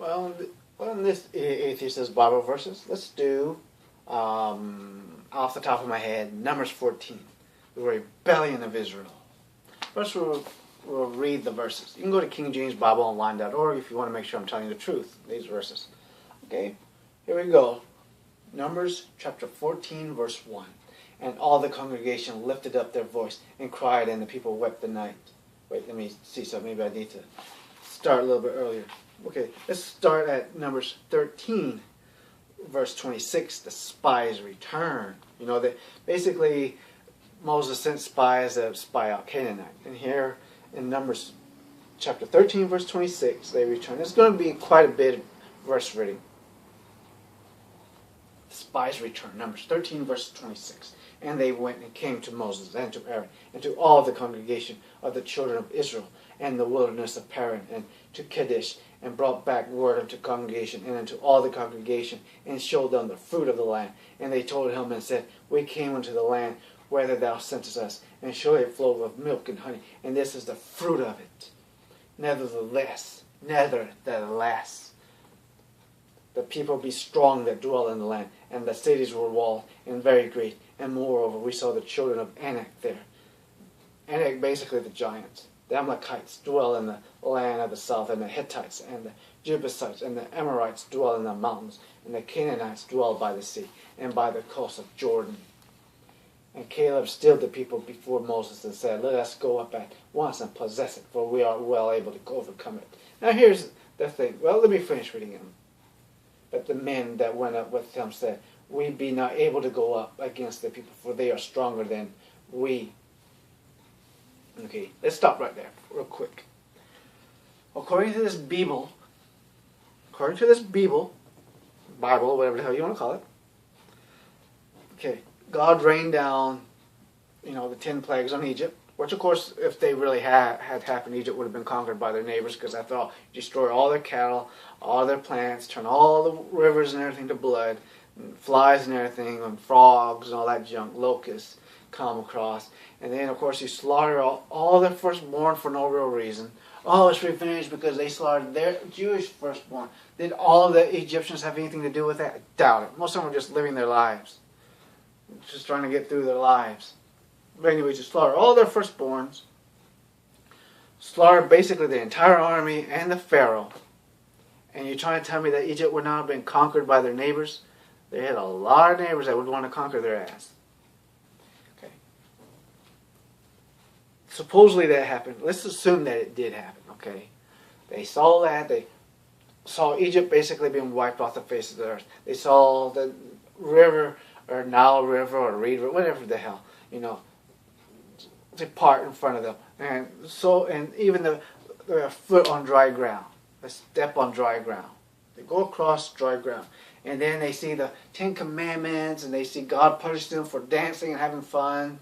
Well, in this Atheist Bible verses, let's do, off the top of my head, Numbers 14, the rebellion of Israel. First, we'll read the verses. You can go to KingJamesBibleOnline.org if you want to make sure I'm telling you the truth, these verses. Okay, here we go. Numbers chapter 14, verse 1. And all the congregation lifted up their voice and cried, and the people wept the night. Wait, let me see something. Maybe I need to start a little bit earlier. Okay, let's start at Numbers 13, verse 26. The spies return. You know, that basically Moses sent spies to spy out Canaanite. And here in Numbers chapter 13, verse 26, they return. It's going to be quite a bit of verse reading. The spies return. Numbers 13, verse 26. And they went and came to Moses and to Aaron and to all the congregation of the children of Israel and the wilderness of Paran and to Kadesh, and brought back word unto congregation and unto all the congregation, and showed them the fruit of the land. And they told him and said, We came unto the land whither thou sentest us, and surely it flowed with milk and honey, and this is the fruit of it. Nevertheless, the people be strong that dwell in the land, and the cities were walled and very great. And moreover, we saw the children of Anak there. Anak, basically the giants. The Amalekites dwell in the land of the south, and the Hittites, and the Jebusites, and the Amorites dwell in the mountains, and the Canaanites dwell by the sea, and by the coast of Jordan. And Caleb stilled the people before Moses and said, Let us go up at once and possess it, for we are well able to overcome it. Now here's the thing. Well, let me finish reading it. But the men that went up with him said, We be not able to go up against the people, for they are stronger than we. Okay, let's stop right there real quick. According to this Bible, Bible, whatever the hell you want to call it, okay, God rained down, the 10 plagues on Egypt, which of course, if they really had happened, Egypt would have been conquered by their neighbors, because after all, destroy all their cattle, all their plants, turn all the rivers and everything to blood, and flies and everything, and frogs and all that junk, locusts come across. And then, of course, you slaughter all their firstborn for no real reason. Oh, it's revenge because they slaughtered their Jewish firstborn. Did all of the Egyptians have anything to do with that? I doubt it. Most of them were just living their lives. Just trying to get through their lives. But anyway, you slaughter all their firstborns. Slaughter basically the entire army and the Pharaoh. And you're trying to tell me that Egypt would not have been conquered by their neighbors? They had a lot of neighbors that would want to conquer their ass. Okay. Supposedly that happened. Let's assume that it did happen, okay? They saw that. They saw Egypt basically being wiped off the face of the earth. They saw the river, or Nile River, or Reed River, whatever the hell, depart in front of them. And even the foot on dry ground. They step on dry ground. They go across dry ground. And then they see the 10 Commandments, and they see God punish them for dancing and having fun,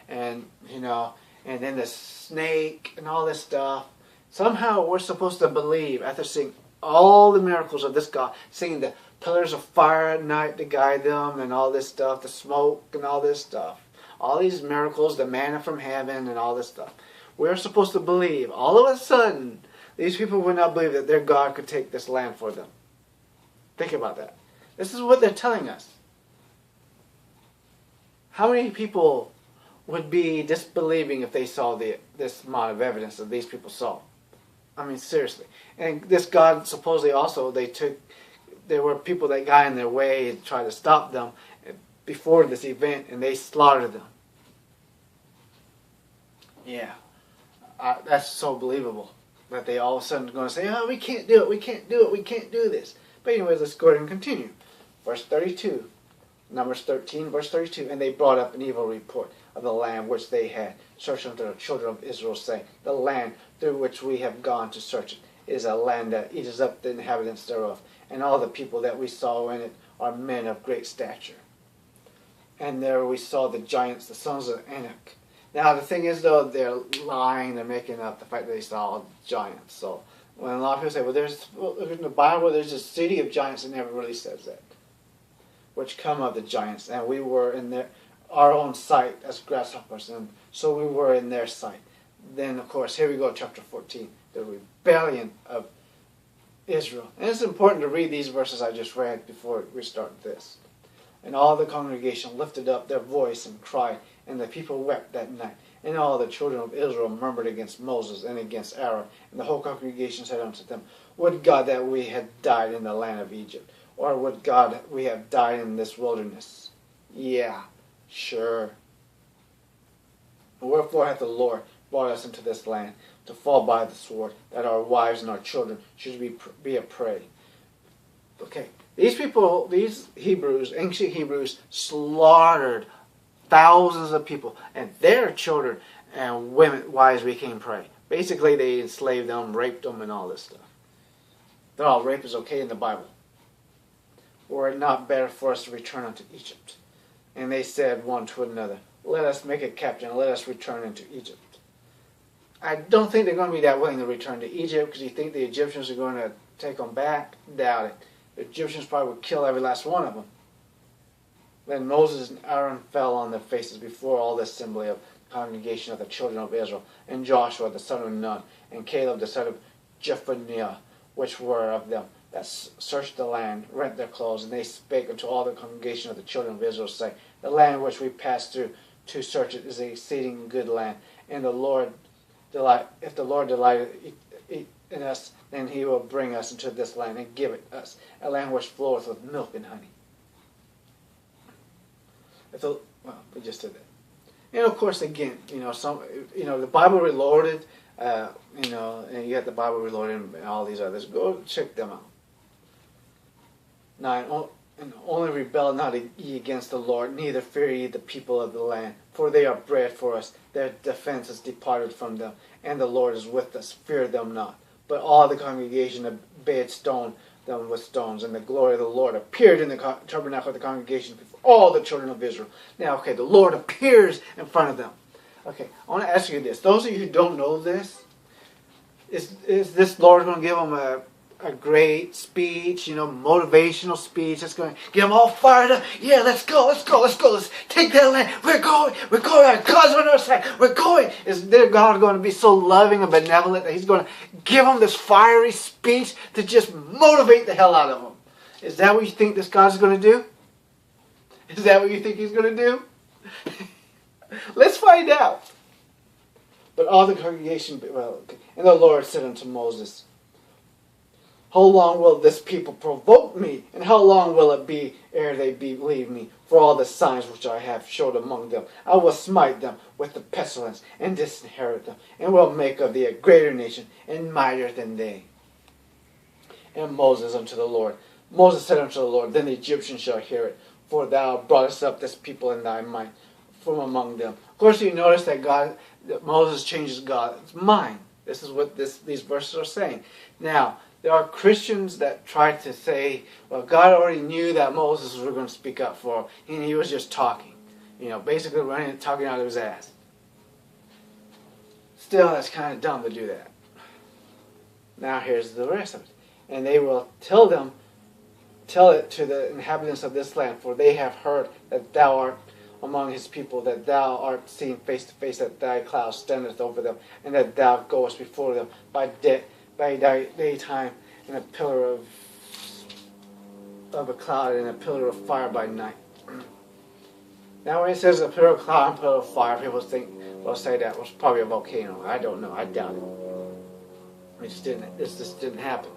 and and then the snake and all this stuff. Somehow we're supposed to believe, after seeing all the miracles of this God, seeing the pillars of fire at night to guide them, and all this stuff, the smoke and all this stuff, all these miracles, the manna from heaven and all this stuff. We're supposed to believe, all of a sudden, these people would not believe that their God could take this land for them. Think about that. This is what they're telling us. How many people would be disbelieving if they saw this amount of evidence that these people saw? I mean, seriously. And this God, supposedly also, there were people that got in their way and tried to stop them before this event, and they slaughtered them. Yeah. That's so believable that they all of a sudden are going to say, we can't do it, we can't do it, we can't do this. But anyways, let's go ahead and continue. Verse 32, Numbers 13, verse 32, And they brought up an evil report of the land which they had searched unto the children of Israel, saying, The land through which we have gone to search it is a land that eateth up the inhabitants thereof, and all the people that we saw in it are men of great stature. And there we saw the giants, the sons of Anak. Now the thing is, though, they're lying, they're making up the fact that they saw giants. So when a lot of people say, in the Bible there's a city of giants, it never really says that. Which come of the giants, and we were in our own sight as grasshoppers, and so we were in their sight. Then, of course, here we go, chapter 14, the rebellion of Israel. And it's important to read these verses I just read before we start this. And all the congregation lifted up their voice and cried, and the people wept that night. And all the children of Israel murmured against Moses and against Aaron. And the whole congregation said unto them, Would God that we had died in the land of Egypt, or would God we have died in this wilderness? Yeah, sure. Wherefore hath the Lord brought us into this land, to fall by the sword, that our wives and our children should be a prey. Okay, these people, these Hebrews, ancient Hebrews, slaughtered thousands of people, and their children and women, wives became prey. Basically, they enslaved them, raped them, and all this stuff. They're all rape is okay in the Bible. Were it not better for us to return unto Egypt? And they said one to another, Let us make a captain, and let us return into Egypt. I don't think they're going to be that willing to return to Egypt, because you think the Egyptians are going to take them back? Doubt it. The Egyptians probably would kill every last one of them. Then Moses and Aaron fell on their faces before all the assembly of the congregation of the children of Israel, and Joshua the son of Nun, and Caleb the son of Jephunneh, which were of them that searched the land, rent their clothes, and they spake unto all the congregation of the children of Israel, saying, The land which we passed through to search it is an exceeding good land, and if the Lord delighted in us, then he will bring us into this land and give it us, a land which floweth with milk and honey. We just did that. And of course, again, the Bible Reloaded, and you got the Bible Reloaded and all these others. Go check them out. 9. And only rebel not ye against the Lord, neither fear ye the people of the land, for they are bread for us. Their defense is departed from them, and the Lord is with us. Fear them not. But all the congregation obeyed stone them with stones, and the glory of the Lord appeared in the tabernacle of the congregation before all the children of Israel. Now, okay, the Lord appears in front of them. Okay, I want to ask you this. Those of you who don't know this, is this Lord going to give them a great speech, motivational speech that's going to get them all fired up? Yeah, let's go, let's take that land. We're going, our God's on our side, we're going. Is their God going to be so loving and benevolent that he's going to give them this fiery speech to just motivate the hell out of them? Is that what you think this God's going to do? Is that what you think he's going to do? Let's find out. But all the congregation, and the Lord said unto Moses, How long will this people provoke me? And how long will it be ere they believe me? For all the signs which I have showed among them, I will smite them with the pestilence, and disinherit them, and will make of thee a greater nation, and mightier than they. And Moses said unto the Lord, Then the Egyptians shall hear it, for thou broughtest up this people in thy might from among them. Of course, you notice that Moses changes God's mind. This is what these verses are saying. Now, there are Christians that try to say, well, God already knew that Moses was going to speak up for him, and he was just talking. Basically talking out of his ass. Still, that's kind of dumb to do that. Now, here's the rest of it. And they will tell it to the inhabitants of this land, for they have heard that thou art among his people, that thou art seen face to face, that thy cloud standeth over them, and that thou goest before them by daytime in a pillar of a cloud and a pillar of fire by night. Now when it says a pillar of cloud and a pillar of fire, people say that was probably a volcano. I don't know. I doubt it. This just didn't happen.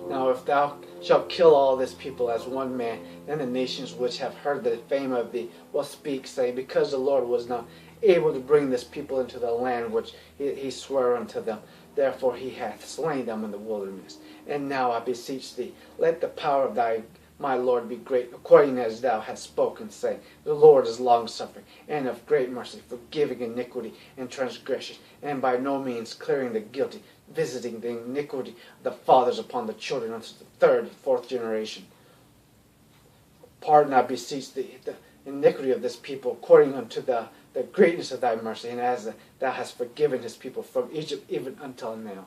Now if thou shalt kill all this people as one man, then the nations which have heard the fame of thee will speak, saying, Because the Lord was not able to bring this people into the land which he sware unto them, therefore he hath slain them in the wilderness. And now I beseech thee, let the power of my Lord be great, according as thou hast spoken, saying, The Lord is longsuffering, and of great mercy, forgiving iniquity and transgression, and by no means clearing the guilty, visiting the iniquity of the fathers upon the children unto the third and fourth generation. Pardon, I beseech thee, the iniquity of this people, according unto the greatness of thy mercy, and as thou hast forgiven his people from Egypt even until now.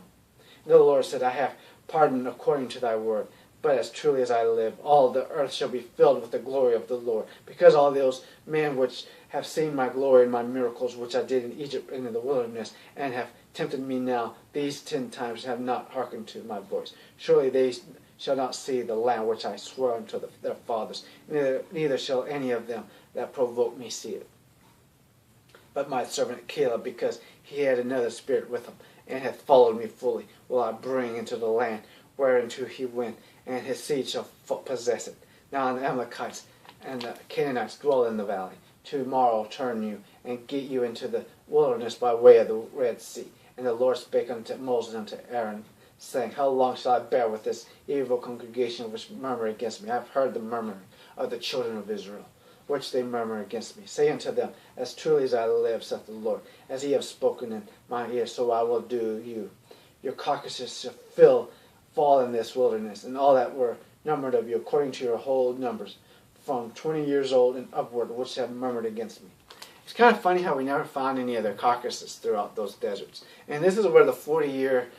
And the Lord said, I have pardoned according to thy word. But as truly as I live, all the earth shall be filled with the glory of the Lord, because all those men which have seen my glory and my miracles which I did in Egypt and in the wilderness, and have tempted me now these 10 times, have not hearkened to my voice. Surely they shall not see the land which I swore unto their fathers, neither shall any of them that provoke me see it. But my servant Caleb, because he had another spirit with him, and hath followed me fully, will I bring into the land whereinto he went, and his seed shall possess it. Now the Amalekites and the Canaanites dwell in the valley. Tomorrow turn you, and get you into the wilderness by way of the Red Sea. And the Lord spake unto Moses and unto Aaron, saying, How long shall I bear with this evil congregation which murmur against me? I have heard the murmuring of the children of Israel, which they murmur against me. Say unto them, As truly as I live, saith the Lord, as ye have spoken in my ear, so I will do you. Your carcasses shall fall in this wilderness, and all that were numbered of you, according to your whole numbers, from 20 years old and upward, which have murmured against me. It's kind of funny how we never found any of their carcasses throughout those deserts. And this is where the 40-year,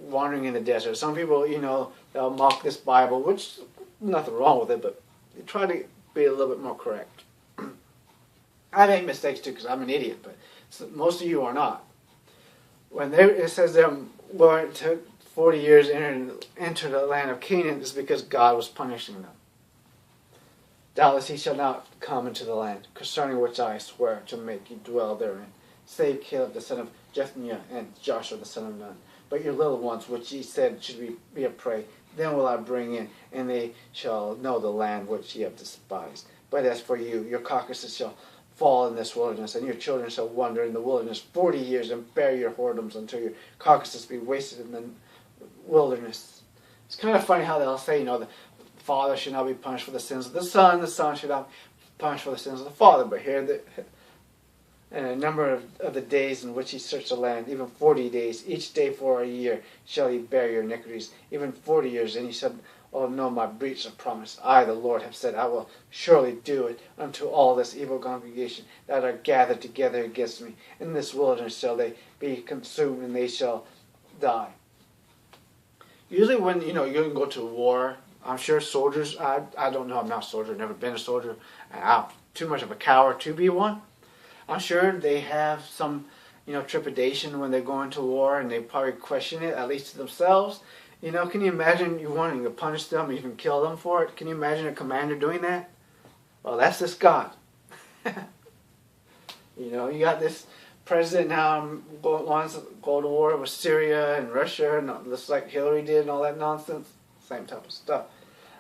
wandering in the desert. Some people, they'll mock this Bible, which nothing wrong with it, but they try to be a little bit more correct. I make mistakes too because I'm an idiot, but most of you are not. When it says them going to 40 years enter the land of Canaan, is because God was punishing them. Doubtless he shall not come into the land, concerning which I swear to make you dwell therein, save Caleb the son of Jephunneh and Joshua the son of Nun. But your little ones, which ye said should be a prey, then will I bring in, and they shall know the land which ye have despised. But as for you, your carcasses shall fall in this wilderness, and your children shall wander in the wilderness 40 years, and bear your whoredoms until your carcasses be wasted in the wilderness. It's kind of funny how they'll say, the father should not be punished for the sins of the son should not be punished for the sins of the father. But here, and a number of the days in which he searched the land, even 40 days, each day for a year, shall he bear your iniquities, even 40 years. And he said, Oh no, my breach of promise. I, the Lord, have said, I will surely do it unto all this evil congregation that are gathered together against me. In this wilderness shall they be consumed, and they shall die. Usually when, you can go to war, I'm sure soldiers, I don't know, I'm not a soldier, never been a soldier, I'm too much of a coward to be one. I'm sure they have some, trepidation when they go into war, and they probably question it, at least to themselves. Can you imagine you wanting to punish them, even kill them for it? Can you imagine a commander doing that? Well, that's this God. You got this president now wants to go to war with Syria and Russia, and just like Hillary did and all that nonsense. Same type of stuff.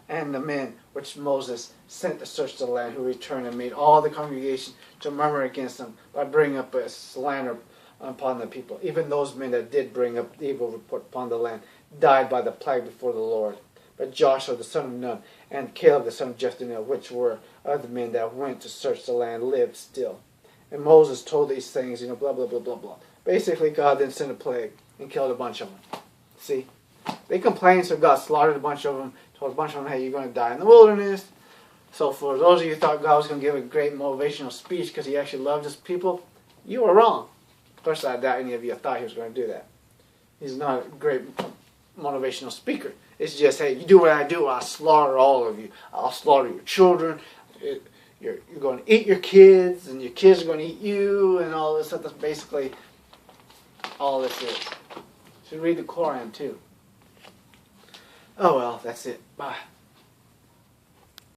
And the men which Moses sent to search the land, who returned and made all the congregation to murmur against them by bringing up a slander upon the people. Even those men that did bring up the evil report upon the land died by the plague before the Lord. But Joshua the son of Nun and Caleb the son of Jephunneh, which were other men that went to search the land, lived still. And Moses told these things, blah, blah, blah, blah, blah. Basically, God then sent a plague and killed a bunch of them. See? They complained, so God slaughtered a bunch of them, told a bunch of them, hey, you're going to die in the wilderness. So for those of you who thought God was going to give a great motivational speech because he actually loved his people, you were wrong. First, I doubt any of you thought he was going to do that. He's not a great motivational speaker. It's just, hey, you do what I do, I'll slaughter all of you. I'll slaughter your children. You're going to eat your kids, and your kids are going to eat you, and all this stuff. That's basically all this is. You should read the Quran, too. Oh, well, that's it. Bye.